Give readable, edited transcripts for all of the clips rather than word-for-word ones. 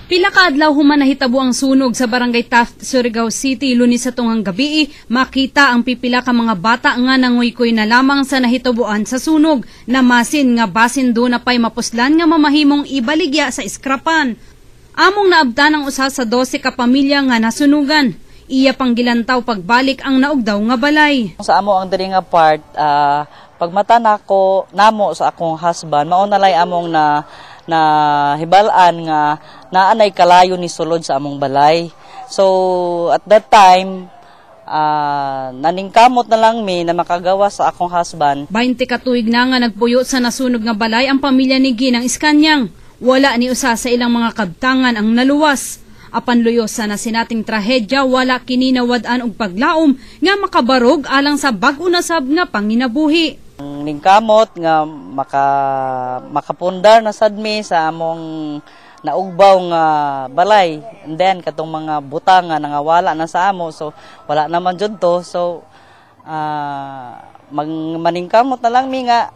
Pila ka adlaw human nahitabo ang sunog sa Barangay Taft, Surigao City, Lunes sa tungang gabi. Makita ang pipila ka mga bata nga nanguykoy na lamang sa nahitabuan sa sunog. Namasin nga basin do na pay mapuslan nga mamahimong ibaligya sa iskrapan. Among naabdan ang usa sa 12 ka pamilya nga nasunugan. Iya pang gilantaw pagbalik ang naugdaw nga balay. Sa amo ang diri nga part, pagmata nako namo sa akong husband, mao na lay among na hibalaan nga naanay kalayo ni sulod sa among balay. So at that time, naningkamot na lang mi na makagawa sa akong husband. 20 ka tuig na nga nagpuyo sa nasunog nga balay ang pamilya ni Ginang Iskanyang. Wala ni usa sa ilang mga kabtangan ang naluwas. Apan luyosa na sinating trahedya, wala kininawad-an og paglaom nga makabarog alang sa bag-o na sab nga panginabuhi. Ningkamot nga makapundar na sadmi sa among naugbaw nga balay. And then katong mga butang nga nangawala na sa amo, so wala naman jud to. So maningkamot na lang mi nga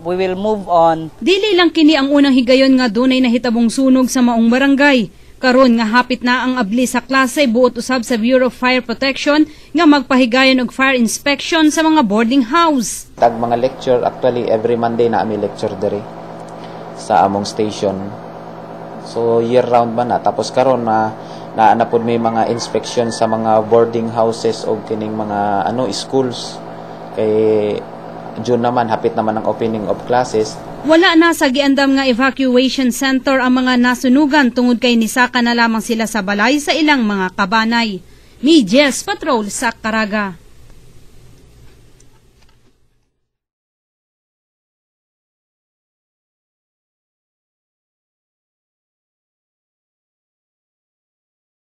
we will move on. Dili lang kini ang unang higayon nga dunay nahitabong sunog sa maong barangay. Karon nga hapit na ang abli sa klase, buot usab sa Bureau of Fire Protection nga magpahigayon og fire inspection sa mga boarding house. Tag mga lecture, actually every Monday na ami lecture diri sa among station. So year round man na, tapos karon na naanapod may mga inspection sa mga boarding houses o kining mga schools. Kay June naman, hapit naman ang opening of classes. Wala na sa giandam nga evacuation center ang mga nasunugan tungod kay nisaka na lamang sila sa balay sa ilang mga kabanay. Medyes Patrol sa Caraga.